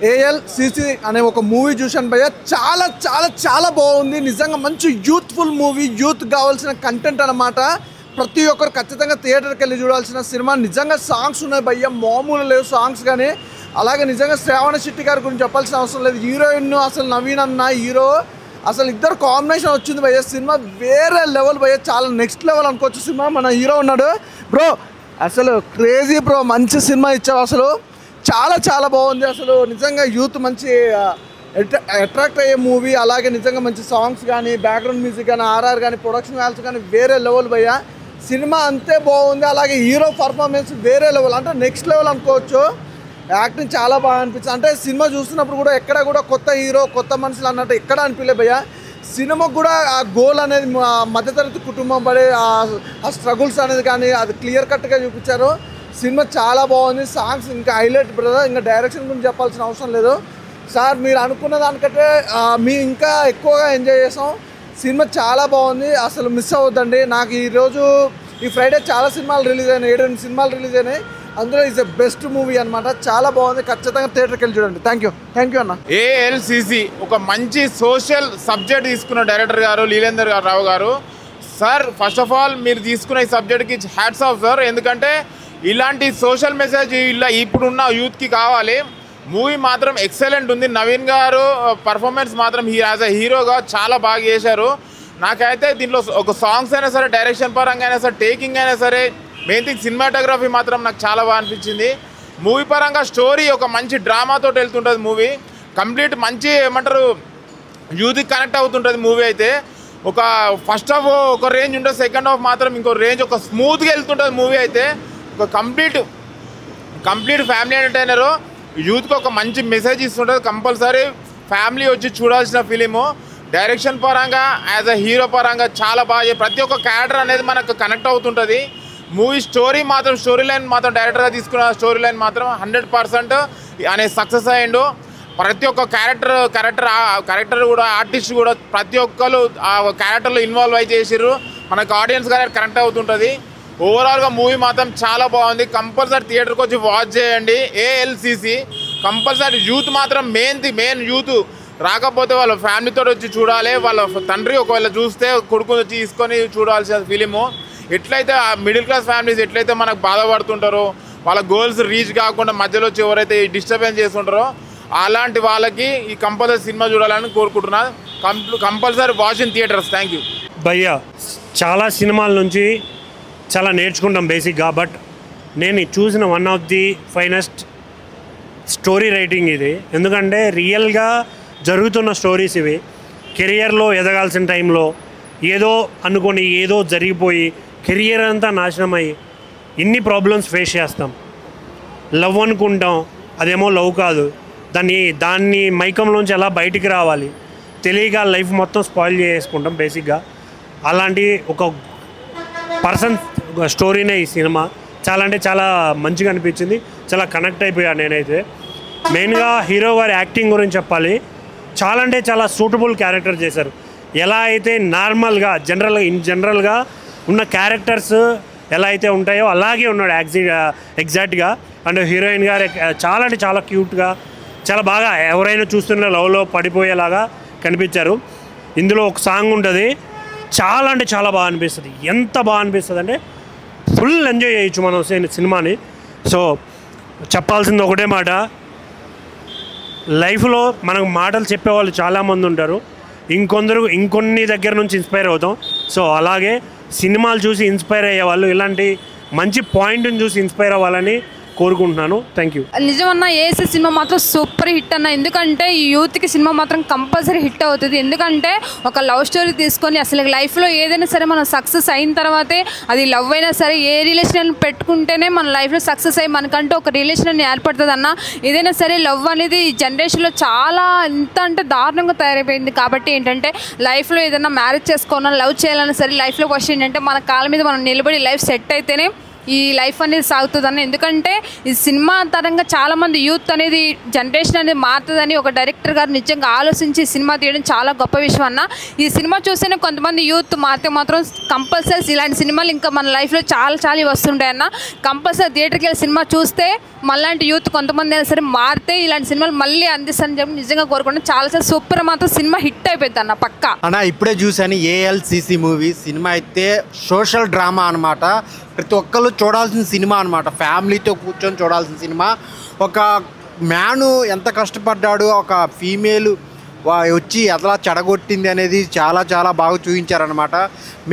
ALCC అనే ఒక movie చూశాను భయ్య. చాలా చాలా చాలా బాగుంది. నిజంగా మంచి యూత్ఫుల్ మూవీ, యూత్ కావాల్సిన కంటెంట్ అన్నమాట. ప్రతి ఒక్కరు ఖచ్చితంగా థియేటర్కి వెళ్ళి చూడాల్సిన సినిమా. నిజంగా సాంగ్స్ ఉన్నాయి భయ్య, మామూలు లేవు సాంగ్స్ కానీ. అలాగే నిజంగా శ్రావణ శెట్టి గారి గురించి చెప్పాల్సిన అవసరం లేదు. హీరోయిన్ అసలు నవీన్ అన్న హీరో అసలు ఇద్దరు కాంబినేషన్ వచ్చింది భయ్య. సినిమా వేరే లెవెల్ భయ్య, చాలా నెక్స్ట్ లెవెల్ అనుకోవచ్చు సినిమా. మన హీరో ఉన్నాడు బ్రో, అసలు క్రేజీ బ్రో, మంచి సినిమా ఇచ్చావు అసలు. చాలా చాలా బాగుంది అసలు. నిజంగా యూత్ మంచి అట్రాక్ట్ అయ్యే మూవీ. అలాగే నిజంగా మంచి సాంగ్స్ కానీ, బ్యాక్గ్రౌండ్ మ్యూజిక్ కానీ, ఆర్ఆర్ కానీ, ప్రొడక్షన్ వాల్యూస్ కానీ వేరే లెవెల్ భయ్య. సినిమా అంతే బాగుంది. అలాగే హీరో పర్ఫార్మెన్స్ వేరే లెవెల్, అంటే నెక్స్ట్ లెవెల్ అనుకోవచ్చు. యాక్టింగ్ చాలా బాగా అనిపించింది. అంటే సినిమా చూస్తున్నప్పుడు కూడా ఎక్కడ కూడా కొత్త హీరో కొత్త మనుషులు అన్నట్టు ఎక్కడ అనిపించలే భయ్య. సినిమాకు కూడా ఆ గోల్ అనేది మధ్యతరగతి కుటుంబం పడే ఆ స్ట్రగుల్స్ అనేది కానీ అది క్లియర్ కట్గా చూపించారు. సినిమా చాలా బాగుంది. సాంగ్స్ ఇంకా హైలైట్ బ్రదర్. ఇంకా డైరెక్షన్ గురించి చెప్పాల్సిన అవసరం లేదు సార్. మీరు అనుకున్న దానికంటే మేము ఇంకా ఎక్కువగా ఎంజాయ్ చేసాం. సినిమా చాలా బాగుంది, అసలు మిస్ అవ్వద్దండి. నాకు ఈరోజు ఈ ఫ్రైడే చాలా సినిమాలు రిలీజ్ అయినాయి, 7 సినిమాలు రిలీజ్ అయినాయి. అందులో ఈజ్ ద బెస్ట్ మూవీ అనమాట. చాలా బాగుంది, ఖచ్చితంగా థియేటర్కి వెళ్ళి చూడండి. థ్యాంక్ యూ అన్న. ఏఎల్సిసి ఒక మంచి సోషల్ సబ్జెక్ట్ తీసుకున్న డైరెక్టర్ గారు లీలేందర్ రావు గారు. సార్ ఫస్ట్ ఆఫ్ ఆల్ మీరు తీసుకున్న ఈ సబ్జెక్ట్కి హ్యాట్స్ ఆఫ్ సార్. ఎందుకంటే ఇలాంటి సోషల్ మెసేజ్ ఇలా ఇప్పుడున్న యూత్కి కావాలి. మూవీ మాత్రం ఎక్సలెంట్ ఉంది. నవీన్ గారు పర్ఫార్మెన్స్ మాత్రం యాజ్ అ హీరోగా చాలా బాగా చేశారు. నాకైతే దీంట్లో ఒక సాంగ్స్ అయినా సరే, డైరెక్షన్ పరంగా అయినా సరే, టేకింగ్ అయినా సరే, మెయిన్ థింగ్ సినిమాటోగ్రఫీ మాత్రం నాకు చాలా బాగా అనిపించింది. మూవీ పరంగా స్టోరీ ఒక మంచి డ్రామాతో వెళ్తుంటుంది మూవీ. కంప్లీట్ మంచి ఏమంటారు యూత్కి కనెక్ట్ అవుతుంటుంది మూవీ. అయితే ఒక ఫస్ట్ హాఫ్ ఒక రేంజ్ ఉంటుంది, సెకండ్ హాఫ్ మాత్రం ఇంకో రేంజ్, ఒక స్మూత్గా వెళ్తుంటుంది మూవీ. అయితే ఒక కంప్లీట్ ఫ్యామిలీ ఎంటర్టైనరు, యూత్కి ఒక మంచి మెసేజ్ ఇస్తుంటుంది. కంపల్సరీ ఫ్యామిలీ వచ్చి చూడాల్సిన ఫిలిము. డైరెక్షన్ పరంగా యాజ్ అ హీరో పరంగా చాలా బాగా, ప్రతి ఒక్క క్యారెక్టర్ అనేది మనకు కనెక్ట్ అవుతుంటుంది. మూవీ స్టోరీ లైన్ మాత్రం డైరెక్టర్గా తీసుకున్న స్టోరీ లైన్ మాత్రం 100% అనేది సక్సెస్ అయ్యిండు. ప్రతి ఒక్క క్యారెక్టర్ కూడా, ఆర్టిస్ట్ కూడా ప్రతి ఒక్కరు ఆ క్యారెక్టర్లో ఇన్వాల్వ్ అయి చేసిర్రు. మనకు ఆడియన్స్ గారు కనెక్ట్ అవుతుంటుంది. ఓవరాల్గా మూవీ మాత్రం చాలా బాగుంది. కంపల్సరీ థియేటర్కి వచ్చి వాచ్ చేయండి. ఏఎల్సిసి కంపల్సరీ యూత్ మాత్రం మెయిన్ యూత్ రాకపోతే వాళ్ళ ఫ్యామిలీతో వచ్చి చూడాలి. వాళ్ళ తండ్రి ఒకవేళ చూస్తే కొడుకుని వచ్చి తీసుకొని చూడాల్సిన ఫిలిము. ఎట్లయితే మిడిల్ క్లాస్ ఫ్యామిలీస్ ఎట్లయితే మనకు బాధపడుతుంటారో, వాళ్ళ గోల్స్ రీచ్ కాకుండా మధ్యలో వచ్చి ఎవరైతే డిస్టర్బెన్స్ చేస్తుంటారో అలాంటి వాళ్ళకి ఈ కంపల్సరీ సినిమా చూడాలని కోరుకుంటున్నా. Compulsory watch in theatres. Thank you భయ్యా. చాలా సినిమాల నుంచి చాలా నేర్చుకుంటాం బేసిక్గా. బట్ నేను చూసిన one of the finest story writing ఇది. ఎందుకంటే రియల్గా జరుగుతున్న స్టోరీస్ ఇవి. కెరియర్లో ఎదగాల్సిన టైంలో ఏదో అనుకొని ఏదో జరిగిపోయి కెరియర్ అంతా నాశనం అయ్యి ఇన్ని ప్రాబ్లమ్స్ ఫేస్ చేస్తాం. లవ్ అనుకుంటాం, అదేమో లవ్ కాదు. దాన్ని మైకంలోంచి ఎలా బయటికి రావాలి తెలియక లైఫ్ మొత్తం స్పాయిల్ చేసుకుంటాం బేసిక్గా. అలాంటి ఒక పర్సన్ స్టోరీనే ఈ సినిమా. చాలా అంటే చాలా మంచిగా అనిపించింది, చాలా కనెక్ట్ అయిపోయాను నేనైతే. మెయిన్గా హీరో గారి యాక్టింగ్ గురించి చెప్పాలి. చాలా అంటే చాలా సూటబుల్ క్యారెక్టర్ చేశారు. ఎలా అయితే నార్మల్గా జనరల్గా ఉన్న క్యారెక్టర్స్ ఎలా అయితే ఉంటాయో అలాగే ఉన్నాడు ఎగ్జాక్ట్గా. అండ్ హీరోయిన్ గారు చాలా అంటే చాలా క్యూట్గా, చాలా బాగా ఎవరైనా చూస్తున్న లవ్లో పడిపోయేలాగా కనిపించారు. ఇందులో ఒక సాంగ్ ఉంటుంది, చాలా అంటే చాలా బాగా అనిపిస్తుంది. ఎంత బాగా అనిపిస్తుంది అంటే ఫుల్ ఎంజాయ్ చేయొచ్చు మనం సినిమాని. సో చెప్పాల్సింది ఒకటే మాట, లైఫ్లో మనకు మాటలు చెప్పేవాళ్ళు చాలామంది ఉంటారు. ఇంకొన్ని దగ్గర నుంచి ఇన్స్పైర్ అవుతాం. సో అలాగే సినిమాలు చూసి ఇన్స్పైర్ అయ్యే వాళ్ళు ఇలాంటి మంచి పాయింట్ని చూసి ఇన్స్పైర్ అవ్వాలని కోరుకుంటున్నాను. Thank you. నిజమన్నా ఏఎస్ఎస్ సినిమా మాత్రం సూపర్ హిట్ అన్న. ఎందుకంటే ఈ యూత్కి సినిమా మాత్రం కంపల్సరీ హిట్ అవుతుంది. ఎందుకంటే ఒక లవ్ స్టోరీ తీసుకొని అసలు లైఫ్లో ఏదైనా సరే మనం సక్సెస్ అయిన తర్వాతే, అది లవ్ అయినా సరే ఏ రిలేషన్ పెట్టుకుంటేనే మన లైఫ్లో సక్సెస్ అయ్యి మనకంటూ ఒక రిలేషన్ ఏర్పడుతుంది అన్న. ఏదైనా సరే లవ్ అనేది ఈ జనరేషన్లో చాలా ఎంత అంటే దారుణంగా తయారైపోయింది. కాబట్టి ఏంటంటే లైఫ్లో ఏదైనా మ్యారేజ్ చేసుకోవాలన్నా, లవ్ చేయాలన్నా సరే లైఫ్లో ఫస్ట్ ఏంటంటే మన కాళ్ళ మీద మనం నిలబడి లైఫ్ సెట్ అయితేనే ఈ లైఫ్ అనేది సాగుతుందని. ఎందుకంటే ఈ సినిమా తరంగా చాలామంది యూత్ అనేది జనరేషన్ అనేది మారుతుందని ఒక డైరెక్టర్ గారు నిజంగా ఆలోచించి సినిమా తీయడం చాలా గొప్ప విషయం అన్న. ఈ సినిమా చూస్తేనే కొంతమంది యూత్ మారితే మాత్రం కంపల్సరీ ఇలాంటి సినిమాలు ఇంకా మన లైఫ్లో చాలా చాలా వస్తుంటాయి అన్న. కంపల్సరీ థియేటర్కి వెళ్ళి సినిమా చూస్తే మళ్ళాంటి యూత్ కొంతమంది అయినా సరే మారితే ఇలాంటి సినిమాలు మళ్ళీ అందిస్తారని చెప్పి నిజంగా కోరుకుంటున్నాను. చాలా సూపర్, మాత్రం సినిమా హిట్ అయిపోయింది అన్న పక్కా. అన్న ఇప్పుడే చూసాను ఏఎల్సిసి మూవీ. సినిమా అయితే సోషల్ డ్రామా అనమాట. ప్రతి ఒక్కళ్ళు చూడాల్సిన సినిమా అనమాట. ఫ్యామిలీతో కూర్చొని చూడాల్సిన సినిమా. ఒక మ్యాను ఎంత కష్టపడ్డాడు, ఒక ఫీమేల్ వచ్చి ఎలా చెడగొట్టింది అనేది చాలా చాలా బాగా చూపించారనమాట.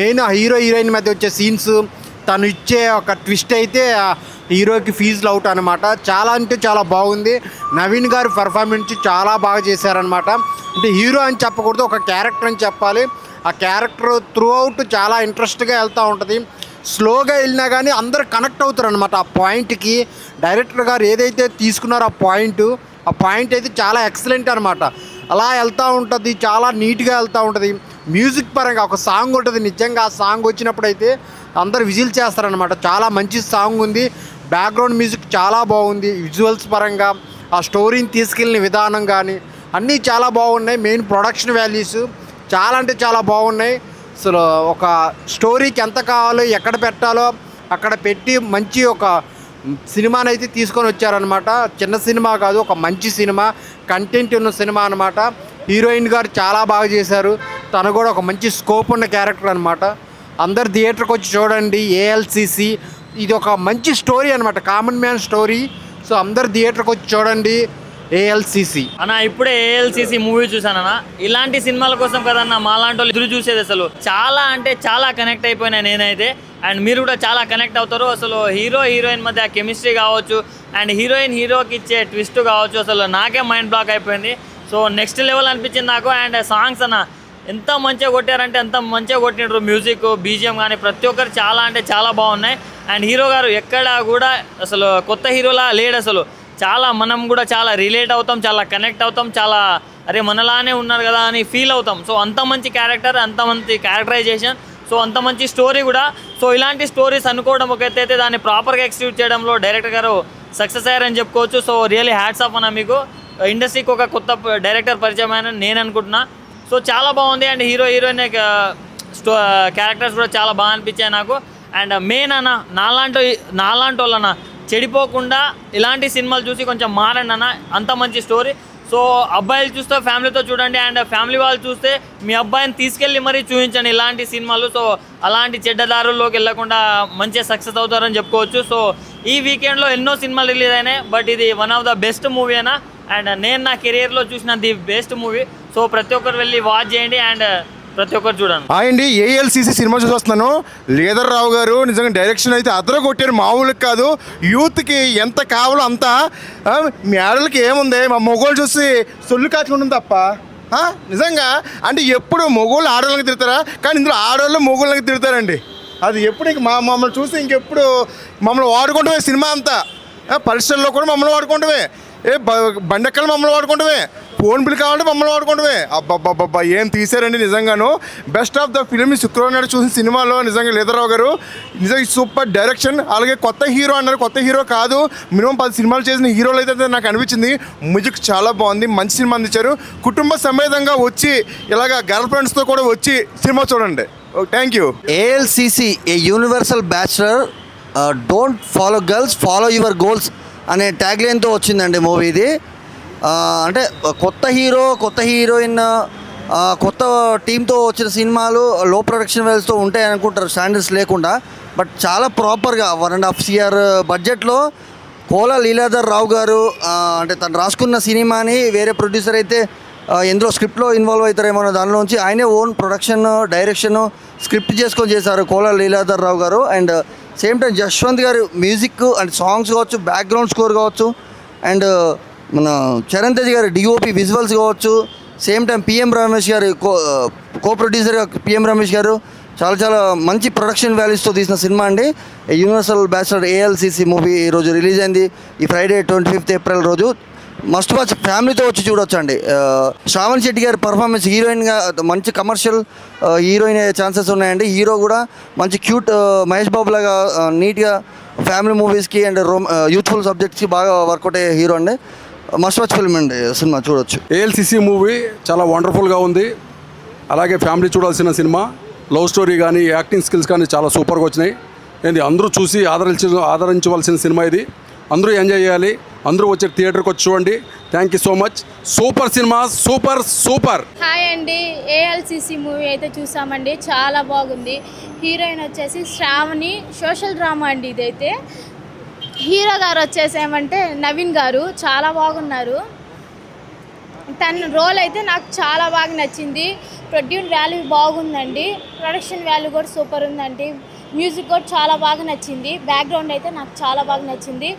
మెయిన్ హీరో హీరోయిన్ మధ్య వచ్చే సీన్స్, తను ఇచ్చే ఒక ట్విస్ట్ అయితే హీరోకి ఫీజులు అవుట్ అనమాట. చాలా అంటే చాలా బాగుంది. నవీన్ గారు పర్ఫార్మెన్స్ చాలా బాగా చేశారనమాట. అంటే హీరో అని చెప్పకూడదు, ఒక క్యారెక్టర్ అని చెప్పాలి. ఆ క్యారెక్టర్ త్రూ అవుట్ చాలా ఇంట్రెస్ట్గా వెళ్తూ ఉంటుంది. స్లోగా వెళ్ళినా కానీ అందరు కనెక్ట్ అవుతారు అనమాట ఆ పాయింట్కి. డైరెక్టర్ గారు ఏదైతే తీసుకున్నారో ఆ పాయింట్ అయితే చాలా ఎక్సలెంట్ అనమాట. అలా వెళ్తూ ఉంటుంది, చాలా నీట్గా వెళ్తూ ఉంటుంది. మ్యూజిక్ పరంగా ఒక సాంగ్ ఉంటుంది, నిజంగా ఆ సాంగ్ వచ్చినప్పుడు అయితే అందరు విజిల్ చేస్తారనమాట. చాలా మంచి సాంగ్ ఉంది. బ్యాక్గ్రౌండ్ మ్యూజిక్ చాలా బాగుంది. విజువల్స్ పరంగా ఆ స్టోరీని తీసుకెళ్ళిన విధానం కానీ అన్నీ చాలా బాగున్నాయి. మెయిన్ ప్రొడక్షన్ వాల్యూస్ చాలా అంటే చాలా బాగున్నాయి. అసలు ఒక స్టోరీకి ఎంత కావాలో ఎక్కడ పెట్టాలో అక్కడ పెట్టి మంచి ఒక సినిమాని అయితే తీసుకొని వచ్చారనమాట. చిన్న సినిమా కాదు, ఒక మంచి సినిమా, కంటెంట్ ఉన్న సినిమా అనమాట. హీరోయిన్ గారు చాలా బాగా చేశారు. తను కూడా ఒక మంచి స్కోప్ ఉన్న క్యారెక్టర్ అనమాట. అందరు థియేటర్కి వచ్చి చూడండి ఏఎల్సిసి. ఇది ఒక మంచి స్టోరీ అనమాట, కామన్ మ్యాన్ స్టోరీ. సో అందరు థియేటర్కి వచ్చి చూడండి ఏఎల్సిసి. అన్న ఇప్పుడే ఏఎల్సిసి మూవీ చూసానన్న. ఇలాంటి సినిమాల కోసం కదన్న మాలాంటి వాళ్ళు ఎదురు చూసేది. అసలు చాలా అంటే చాలా కనెక్ట్ అయిపోయినా నేనైతే. అండ్ మీరు కూడా చాలా కనెక్ట్ అవుతారు. అసలు హీరో హీరోయిన్ మధ్య కెమిస్ట్రీ కావచ్చు, అండ్ హీరోయిన్ హీరోకి ఇచ్చే ట్విస్ట్ కావచ్చు, అసలు నాకే మైండ్ బ్లాక్ అయిపోయింది. సో నెక్స్ట్ లెవెల్ అనిపించింది నాకు. అండ్ సాంగ్స్ అన్న ఎంత మంచిగా కొట్టారంటే ఎంత మంచిగా కొట్టినారు. మ్యూజిక్, బీజిఎం కానీ ప్రతి ఒక్కరు చాలా అంటే చాలా బాగున్నాయి. అండ్ హీరో గారు ఎక్కడ కూడా అసలు కొత్త హీరోలా లేడు. అసలు చాలా మనం కూడా చాలా రిలేట్ అవుతాం, చాలా కనెక్ట్ అవుతాం, చాలా అరే మనలానే ఉన్నారు కదా అని ఫీల్ అవుతాం. సో అంత మంచి క్యారెక్టర్, అంత మంచి క్యారెక్టరైజేషన్, సో అంత మంచి స్టోరీ కూడా. సో ఇలాంటి స్టోరీస్ అనుకోవడం ఒక ఎత్తైతే దాన్ని ప్రాపర్గా ఎక్స్క్యూట్ చేయడంలో డైరెక్టర్ గారు సక్సెస్ అయ్యారని చెప్పుకోవచ్చు. సో రియల్లీ హ్యాట్స్ ఆఫ్ అన్న మీకు. ఇండస్ట్రీకి ఒక కొత్త డైరెక్టర్ పరిచయం అని నేను అనుకుంటున్నా. సో చాలా బాగుంది. అండ్ హీరో హీరోయిన్ క్యారెక్టర్స్ కూడా చాలా బాగా అనిపించాయి నాకు. అండ్ మెయిన్ అన్న నాలాంటి వాళ్ళన్న చెడిపోకుండా ఇలాంటి సినిమాలు చూసి కొంచెం మారండి అన్న. అంత మంచి స్టోరీ. సో అబ్బాయిలు చూస్తే ఫ్యామిలీతో చూడండి, అండ్ ఫ్యామిలీ వాళ్ళు చూస్తే మీ అబ్బాయిని తీసుకెళ్ళి మరీ చూపించండి ఇలాంటి సినిమాలు. సో అలాంటి చెడ్డదారుల్లోకి వెళ్ళకుండా మంచిగా సక్సెస్ అవుతారని చెప్పుకోవచ్చు. సో ఈ వీకెండ్లో ఎన్నో సినిమాలు రిలీజ్ అయినాయి, బట్ ఇది one of the best movie అన్న. అండ్ నేను నా కెరియర్లో చూసిన ది బెస్ట్ మూవీ. సో ప్రతి ఒక్కరు వెళ్ళి వాచ్ చేయండి అండ్ ప్రతి ఒక్కరు చూడండి. అండి ఏఎల్సిసి సినిమా చూసి వస్తున్నాను. లీదర్ రావు గారు నిజంగా డైరెక్షన్ అయితే అదర కొట్టారు, మామూలుగా కాదు. యూత్కి ఎంత కావాలో అంత. మీ ఆడలకి ఏముంది, మా మొగోళ్ళు చూసి సొల్లు కాచుకుంటుంది తప్ప నిజంగా. అంటే ఎప్పుడు మొగోళ్ళు ఆడవాళ్ళకి తిడతారా, కానీ ఇందులో ఆడవాళ్ళు మొగోళ్ళకి తిడతారండి. అది ఎప్పుడు ఇంక మమ్మల్ని చూసి ఇంకెప్పుడు మమ్మల్ని వాడుకుంటామే. సినిమా అంతా పరిశ్రమలో కూడా మమ్మల్ని వాడుకుంటామే, బండెక్కలు మమ్మల్ని వాడుకుంటామే, ఫోన్ బిల్ కావాలంటే మమ్మల్ని వాడుకుంటామే. అబ్బాబ్బాబ్బా ఏం తీశారండి నిజంగాను. బెస్ట్ ఆఫ్ ద ఫిలిం శుక్రవారం నాడు చూసిన సినిమాలో నిజంగా లీదర్రావు గారు నిజంగా సూపర్ డైరెక్షన్. అలాగే కొత్త హీరో అన్నారు, కొత్త హీరో కాదు, మినిమం 10 సినిమాలు చేసిన హీరోలు అయితే నాకు అనిపించింది. మ్యూజిక్ చాలా బాగుంది, మంచి సినిమా అందించారు. కుటుంబ సమేతంగా వచ్చి ఇలాగ గర్ల్ ఫ్రెండ్స్తో కూడా వచ్చి సినిమా చూడండి. Thank you. ALCC a universal bachelor, don't follow girls, follow your goals అనే ట్యాగ్ లైన్తో వచ్చిందండి మూవీ ఇది. అంటే కొత్త హీరో, కొత్త హీరోయిన్, కొత్త టీంతో వచ్చిన సినిమాలు లో ప్రొడక్షన్ వాల్యూస్తో ఉంటాయి అనుకుంటారు, స్టాండర్డ్స్ లేకుండా. బట్ చాలా ప్రాపర్గా 1.5 CR బడ్జెట్లో కోలా లీలాధర్ రావు గారు అంటే తను రాసుకున్న సినిమాని వేరే ప్రొడ్యూసర్ అయితే ఎందులో స్క్రిప్ట్లో ఇన్వాల్వ్ అవుతారేమో దానిలోంచి ఆయనే ఓన్ ప్రొడక్షన్, డైరెక్షన్, స్క్రిప్ట్ చేసుకొని చేశారు కోలా లీలాధర్ రావు గారు. అండ్ సేమ్ టైం జశ్వంత్ గారు మ్యూజిక్ అండ్ సాంగ్స్ కావచ్చు, బ్యాక్గ్రౌండ్ స్కోర్ కావచ్చు, అండ్ మన చరణ్ తేజ్ గారి డిఓపి విజువల్స్ కావచ్చు, సేమ్ టైం పిఎం రమేష్ గారు కో ప్రొడ్యూసర్ పిఎం రమేష్ గారు చాలా చాలా మంచి ప్రొడక్షన్ వాల్యూస్తో తీసిన సినిమా అండి. యూనివర్సల్ బ్యాచులర్ ఏఎల్సిసి మూవీ ఈరోజు రిలీజ్ అయింది, ఈ ఫ్రైడే 25th April రోజు. మస్ట్ వాచ్, ఫ్యామిలీతో వచ్చి చూడొచ్చండి. శ్రావణ్ శెట్టి గారి పర్ఫార్మెన్స్ హీరోయిన్గా మంచి కమర్షియల్ హీరోయిన్ అయ్యే ఛాన్సెస్ ఉన్నాయండి. హీరో కూడా మంచి క్యూట్ మహేష్ బాబు లాగా నీట్గా ఫ్యామిలీ మూవీస్కి అండ్ యూత్ఫుల్ సబ్జెక్ట్స్కి బాగా వర్కౌట్ అయ్యే హీరో అండి. మస్ట్ వాచ్ ఫిల్మ్ అండి, సినిమా చూడొచ్చు. ALCC మూవీ చాలా వండర్ఫుల్గా ఉంది. అలాగే ఫ్యామిలీ చూడాల్సిన సినిమా. లవ్ స్టోరీ కానీ యాక్టింగ్ స్కిల్స్ కానీ చాలా సూపర్గా వచ్చినాయి. ఏంది అందరూ చూసి ఆదరించవలసిన సినిమా ఇది. అందరూ ఎంజాయ్ చేయాలి. అందరూ వచ్చే థియేటర్కి వచ్చి చూడండి. Thank you so much. Super cinema, super super. Hi అండి, ALCC మూవీ అయితే చూసామండి, చాలా బాగుంది. హీరోయిన్ వచ్చేసి శ్రావణి, సోషల్ డ్రామా అండి ఇదైతే. హీరో గారు వచ్చేసి ఏమంటే నవీన్ గారు, చాలా బాగున్నారు. తన రోల్ అయితే నాకు చాలా బాగా నచ్చింది. ప్రొడ్యూస్ వాల్యూ బాగుందండి, ప్రొడక్షన్ వాల్యూ కూడా సూపర్ ఉందండి. మ్యూజిక్ కూడా చాలా బాగా నచ్చింది. బ్యాక్గ్రౌండ్ అయితే నాకు చాలా బాగా నచ్చింది.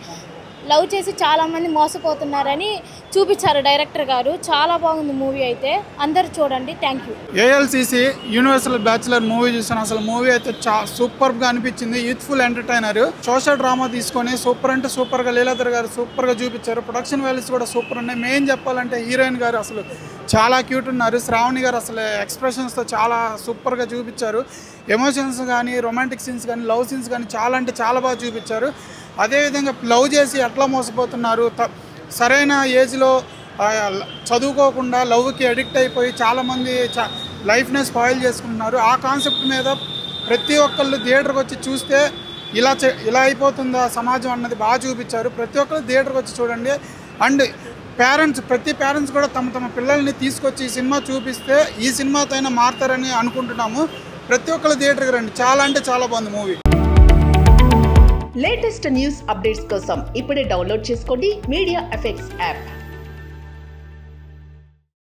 లవ్ చేసి చాలామంది మోసపోతున్నారని చూపించారు డైరెక్టర్ గారు. చాలా బాగుంది మూవీ అయితే, అందరూ చూడండి. Thank you. ALCC universal bachelor movie చూసాను. అసలు మూవీ అయితే సూపర్గా అనిపించింది. యూత్ఫుల్ ఎంటర్టైనర్, సోషల్ డ్రామా తీసుకొని సూపర్ అంటే సూపర్గా లీలాధర్ గారు సూపర్గా చూపించారు. ప్రొడక్షన్ వాల్యూస్ కూడా సూపర్ ఉన్నాయి. మెయిన్ చెప్పాలంటే హీరోయిన్ గారు అసలు చాలా క్యూట్ ఉన్నారు. శ్రావణి గారు అసలు ఎక్స్ప్రెషన్స్తో చాలా సూపర్గా చూపించారు. ఎమోషన్స్ కానీ, రొమాంటిక్ సీన్స్ కానీ, లవ్ సీన్స్ కానీ చాలా అంటే చాలా బాగా చూపించారు. అదేవిధంగా లవ్ చేసి ఎట్లా మోసపోతున్నారు, సరైన ఏజ్లో చదువుకోకుండా లవ్కి అడిక్ట్ అయిపోయి చాలామంది లైఫ్ని స్పాయిల్ చేసుకుంటున్నారు. ఆ కాన్సెప్ట్ మీద ప్రతి ఒక్కళ్ళు థియేటర్కి వచ్చి చూస్తే ఇలా అయిపోతుందా సమాజం అన్నది బాగా చూపించారు. ప్రతి ఒక్కళ్ళు థియేటర్కి వచ్చి చూడండి. అండ్ ప్రతి పేరెంట్స్ కూడా తమ పిల్లల్ని తీసుకొచ్చి ఈ సినిమా చూపిస్తే ఈ సినిమాతో అయినా మారుతారని అనుకుంటున్నాము. ప్రతి ఒక్కళ్ళు థియేటర్కి రండి. చాలా అంటే చాలా బాగుంది మూవీ. లేటెస్ట్ న్యూస్ అప్డేట్స్ కోసం ఇప్పుడే డౌన్లోడ్ చేసుకోండి మీడియా ఎఫెక్ట్స్ యాప్.